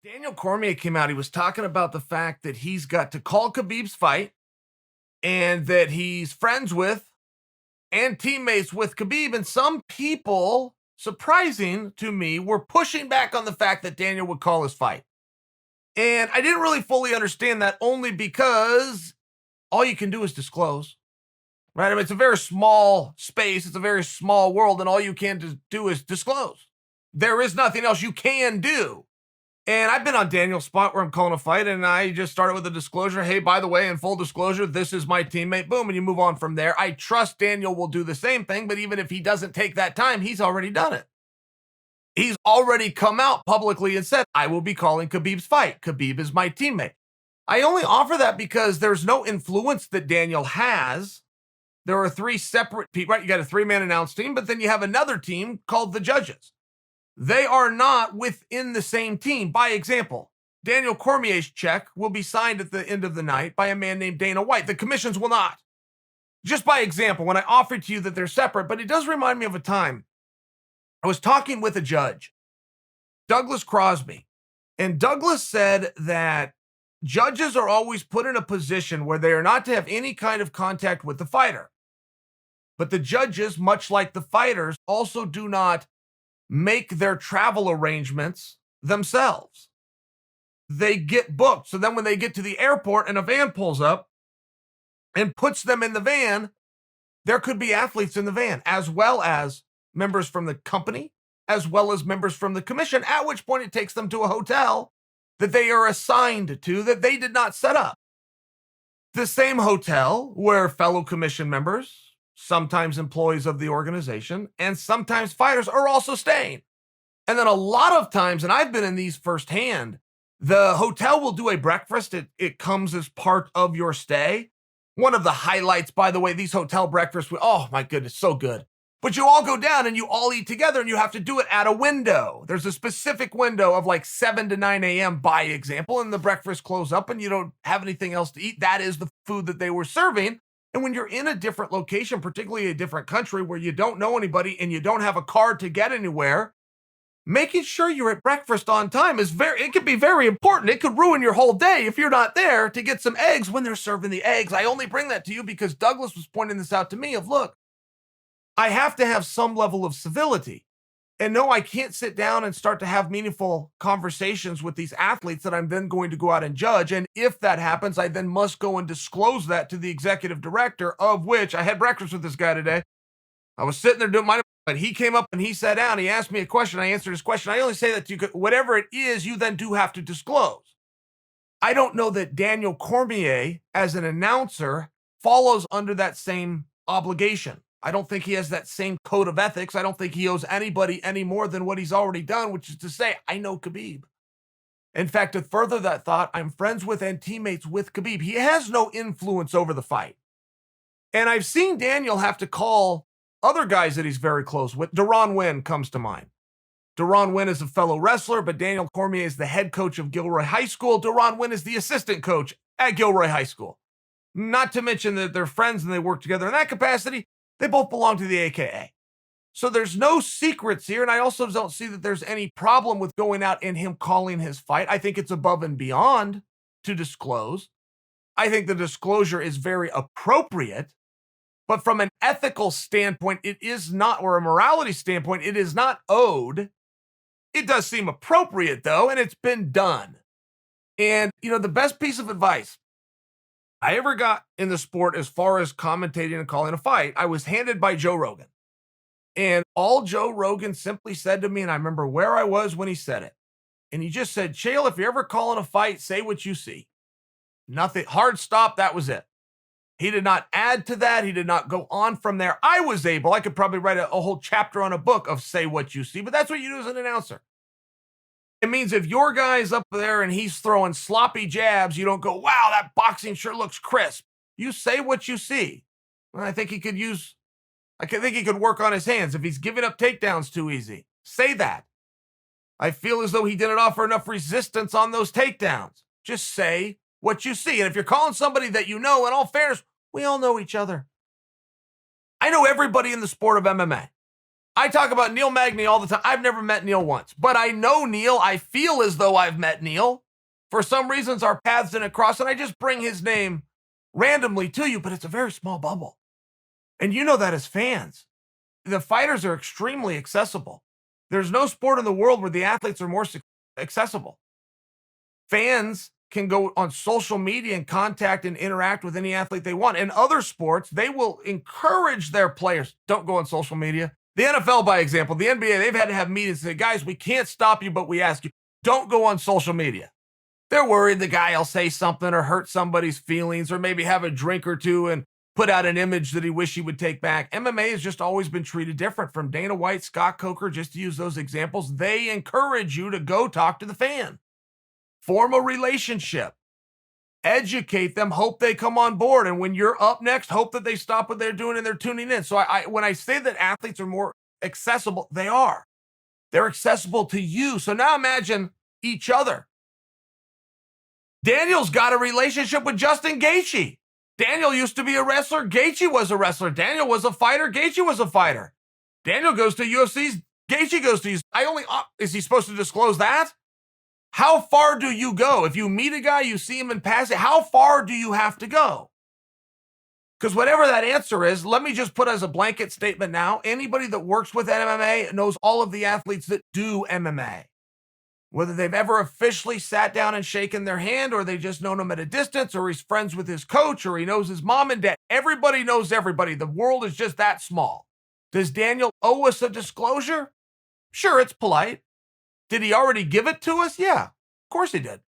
Daniel Cormier came out. He was talking about the fact that he's got to call Khabib's fight and that he's friends with and teammates with Khabib. And some people, surprising to me, were pushing back on the fact that Daniel would call his fight. And I didn't really fully understand that only because all you can do is disclose, right? I mean, it's a very small space. It's a very small world. And all you can do is disclose. There is nothing else you can do. And I've been on Daniel's spot where I'm calling a fight, and I just started with a disclosure. Hey, by the way, in full disclosure, this is my teammate. Boom, and you move on from there. I trust Daniel will do the same thing, but even if he doesn't take that time, he's already done it. He's already come out publicly and said, I will be calling Khabib's fight. Khabib is my teammate. I only offer that because there's no influence that Daniel has. There are three separate people, right? You got a three-man announce team, but then you have another team called the judges. They are not within the same team. By example, Daniel Cormier's check will be signed at the end of the night by a man named Dana White. The commissions will not. Just by example, when I offered to you that they're separate, but it does remind me of a time. I was talking with a judge, Douglas Crosby, and Douglas said that judges are always put in a position where they are not to have any kind of contact with the fighter. But the judges, much like the fighters, also do not make their travel arrangements themselves. They get booked. So then when they get to the airport and a van pulls up and puts them in the van, there could be athletes in the van, as well as members from the company, as well as members from the commission, at which point it takes them to a hotel that they are assigned to that they did not set up. The same hotel where fellow commission members, sometimes employees of the organization, and sometimes fighters are also staying. And then a lot of times, and I've been in these firsthand, the hotel will do a breakfast. It comes as part of your stay. One of the highlights, by the way, these hotel breakfasts, oh my goodness, so good. But you all go down and you all eat together, and you have to do it at a window. There's a specific window of like 7 to 9 a.m. by example, and the breakfast close up and you don't have anything else to eat. That is the food that they were serving. And when you're in a different location, particularly a different country where you don't know anybody and you don't have a card to get anywhere, making sure you're at breakfast on time it could be very important. It could ruin your whole day if you're not there to get some eggs when they're serving the eggs. I only bring that to you because Douglas was pointing this out to me of, look, I have to have some level of civility. And no, I can't sit down and start to have meaningful conversations with these athletes that I'm then going to go out and judge. And if that happens, I then must go and disclose that to the executive director, of which I had breakfast with this guy today. I was sitting there doing my, but he came up and he sat down. He asked me a question. I answered his question. I only say that to you, whatever it is, you then do have to disclose. I don't know that Daniel Cormier, as an announcer, follows under that same obligation. I don't think he has that same code of ethics. I don't think he owes anybody any more than what he's already done, which is to say, I know Khabib. In fact, to further that thought, I'm friends with and teammates with Khabib. He has no influence over the fight. And I've seen Daniel have to call other guys that he's very close with. Deron Wynn comes to mind. Deron Wynn is a fellow wrestler, but Daniel Cormier is the head coach of Gilroy High School. Deron Wynn is the assistant coach at Gilroy High School. Not to mention that they're friends and they work together in that capacity. They both belong to the AKA. So there's no secrets here, and I also don't see that there's any problem with going out and him calling his fight. I think it's above and beyond to disclose. I think the disclosure is very appropriate, but from an ethical standpoint, it is not, or a morality standpoint, it is not owed. It does seem appropriate, though, and it's been done. And, the best piece of advice I ever got in the sport as far as commentating and calling a fight, I was handed by Joe Rogan. And all Joe Rogan simply said to me, and I remember where I was when he said it, and he just said, Chael, if you're ever calling a fight, say what you see. Nothing, hard stop, that was it. He did not add to that. He did not go on from there. I could probably write a whole chapter on a book of say what you see, but that's what you do as an announcer. It means if your guy's up there and he's throwing sloppy jabs, you don't go, wow, that boxing sure looks crisp. You say what you see. Well, I think he could work on his hands if he's giving up takedowns too easy. Say that. I feel as though he didn't offer enough resistance on those takedowns. Just say what you see. And if you're calling somebody that you know, in all fairness, we all know each other. I know everybody in the sport of MMA. I talk about Neil Magny all the time. I've never met Neil once, but I know Neil. I feel as though I've met Neil. For some reasons, our paths didn't cross, and I just bring his name randomly to you, but it's a very small bubble. And you know that as fans. The fighters are extremely accessible. There's no sport in the world where the athletes are more accessible. Fans can go on social media and contact and interact with any athlete they want. In other sports, they will encourage their players. Don't go on social media. The NFL, by example, the NBA, they've had to have meetings and say, guys, we can't stop you, but we ask you, don't go on social media. They're worried the guy will say something or hurt somebody's feelings or maybe have a drink or two and put out an image that he wish he would take back. MMA has just always been treated different. From Dana White, Scott Coker, just to use those examples, they encourage you to go talk to the fan. Form a relationship. Educate them, hope they come on board. And when you're up next, hope that they stop what they're doing and they're tuning in. So when I say that athletes are more accessible, they are. They're accessible to you. So now imagine each other. Daniel's got a relationship with Justin Gaethje. Daniel used to be a wrestler. Gaethje was a wrestler. Daniel was a fighter. Gaethje was a fighter. Daniel goes to UFC's. Gaethje goes to his. Is he supposed to disclose that? How far do you go? If you meet a guy, you see him in passing, how far do you have to go? Because whatever that answer is, let me just put as a blanket statement now, anybody that works with MMA knows all of the athletes that do MMA. Whether they've ever officially sat down and shaken their hand, or they just known him at a distance, or he's friends with his coach, or he knows his mom and dad. Everybody knows everybody. The world is just that small. Does Daniel owe us a disclosure? Sure, it's polite. Did he already give it to us? Yeah, of course he did.